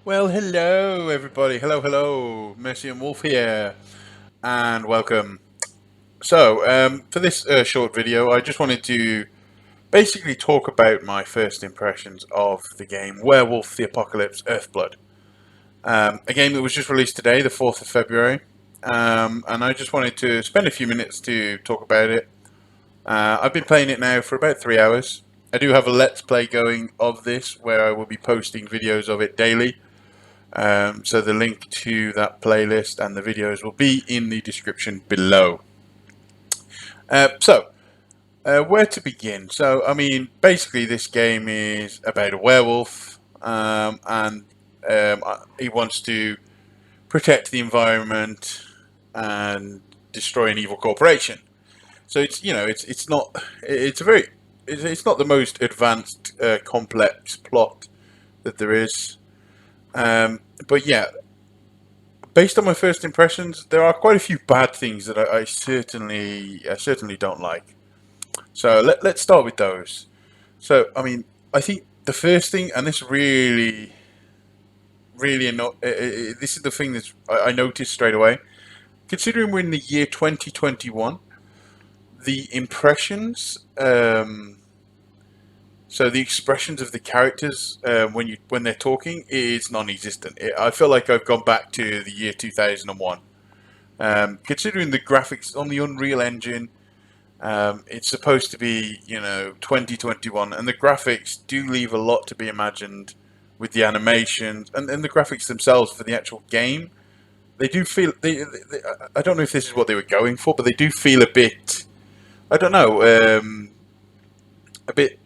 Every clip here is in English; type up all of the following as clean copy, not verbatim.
Well, hello everybody. Hello. MurcianWolf here, and welcome. For this short video, I just wanted to basically talk about my first impressions of the game Werewolf The Apocalypse Earthblood. A game that was just released today, the 4th of February, and I just wanted to spend a few minutes to talk about it. I've been playing it now for about 3 hours. I do have a Let's Play going of this, where I will be posting videos of it daily. So the link to that playlist and the videos will be in the description below. Where to begin? Basically, this game is about a werewolf, and he wants to protect the environment and destroy an evil corporation. So it's not the most advanced, complex plot that there is. But yeah, based on my first impressions, there are quite a few bad things that I certainly don't like. So let's start with those. I think the first thing, and this this is the thing that I noticed straight away. Considering we're in the year 2021, the impressions, so the expressions of the characters when they're talking is non-existent. I feel like I've gone back to the year 2001. Considering the graphics on the Unreal Engine, it's supposed to be 2021, and the graphics do leave a lot to be imagined with the animations and the graphics themselves for the actual game. They do feel I don't know if this is what they were going for, but they do feel a bit, I don't know, a bit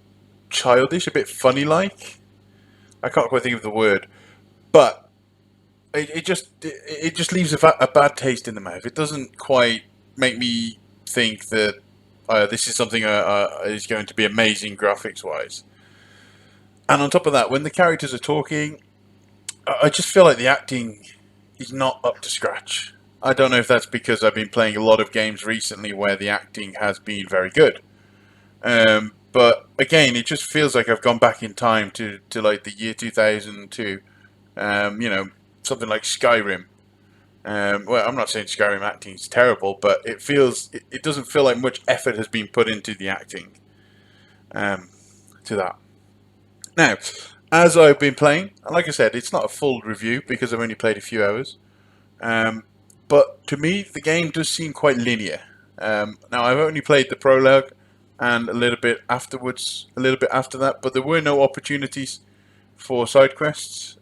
childish, a bit funny like. I can't quite think of the word, but it just leaves a bad taste in the mouth. It doesn't quite make me think that this is something is going to be amazing graphics wise. And on top of that, when the characters are talking, I just feel like the acting is not up to scratch. I don't know if that's because I've been playing a lot of games recently where the acting has been very good. But again, it just feels like I've gone back in time to like the year 2002. Something like Skyrim. Well, I'm not saying Skyrim acting is terrible, but it doesn't feel like much effort has been put into the acting. To that. Now, as I've been playing, like I said, it's not a full review because I've only played a few hours. But to me, the game does seem quite linear. Now, I've only played the prologue and a little bit after that, but there were no opportunities for side quests,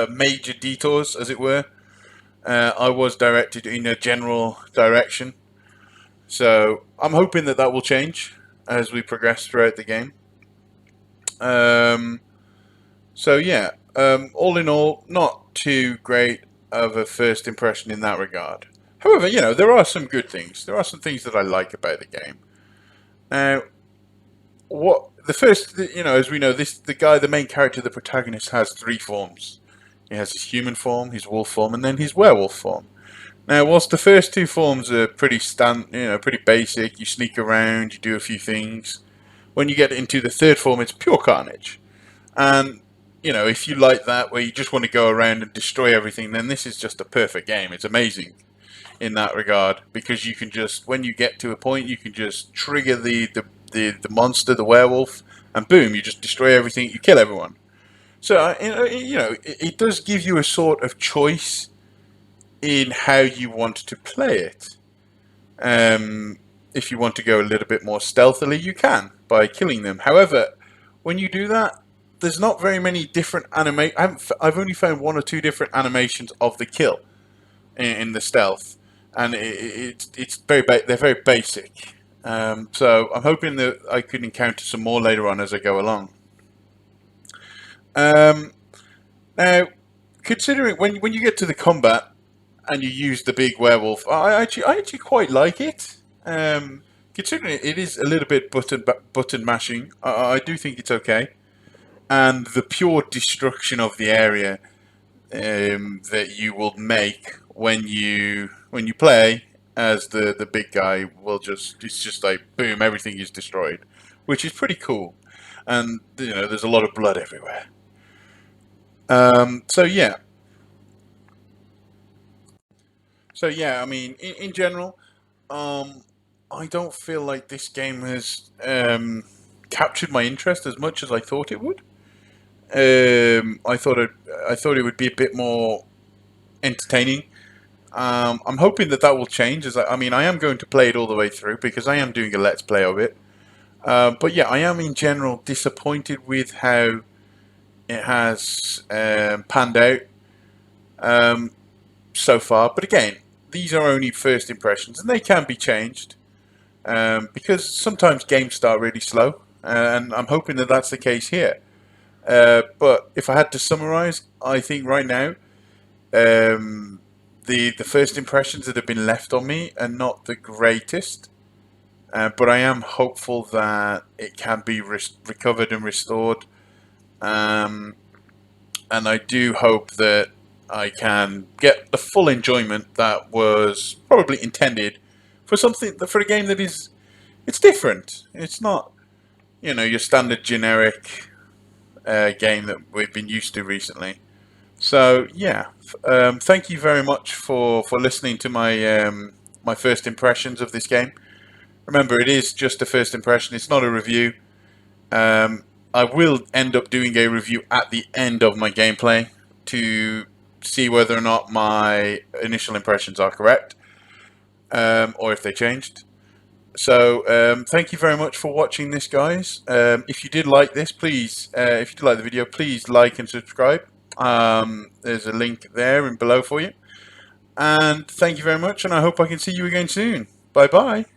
major detours, as it were. I was directed in a general direction, so I'm hoping that will change as we progress throughout the game. All in all, not too great of a first impression in that regard. However, there are some good things. There are some things that I like about the game. Now, as we know, the main character, the protagonist, has three forms. He has his human form, his wolf form, and then his werewolf form. Now, whilst the first two forms are pretty basic, you sneak around, you do a few things. When you get into the third form, it's pure carnage. And, if you like that, where you just want to go around and destroy everything, then this is just a perfect game. It's amazing in that regard, because you can just, when you get to a point, you can just trigger the monster, the werewolf, and boom, you just destroy everything, you kill everyone. So, it does give you a sort of choice in how you want to play it. If you want to go a little bit more stealthily, you can, by killing them. However, when you do that, there's not very many different I've only found one or two different animations of the kill in the stealth, and they're very basic. So I'm hoping that I can encounter some more later on as I go along. Now, considering when you get to the combat and you use the big werewolf, I actually quite like it. Considering it is a little bit button mashing, I do think it's okay. And the pure destruction of the area that you will make when you play as the big guy it's just like boom, everything is destroyed, which is pretty cool. And there's a lot of blood everywhere. So yeah, So yeah, I mean, in general, um, I don't feel like this game has captured my interest as much as I thought it would. I thought it would be a bit more entertaining. I'm hoping that that will change. I mean, I am going to play it all the way through because I am doing a let's play of it. But yeah, I am in general disappointed with how it has panned out um, so far. But again, these are only first impressions, and they can be changed because sometimes games start really slow, and I'm hoping that that's the case here. But if I had to summarize, I think right now um, the first impressions that have been left on me are not the greatest. But I am hopeful that it can be recovered and restored. Um, and I do hope that I can get the full enjoyment that was probably intended for for a game that is it's different. It's not your standard generic game that we've been used to recently. So yeah, thank you very much for listening to my first impressions of this game. Remember, it is just a first impression. It's not a review. Um, I will end up doing a review at the end of my gameplay to see whether or not my initial impressions are correct, or if they changed. So, thank you very much for watching this, guys. If you did like this, please, if you did like the video, please like and subscribe. There's a link there and below for you. And thank you very much, and I hope I can see you again soon. Bye bye.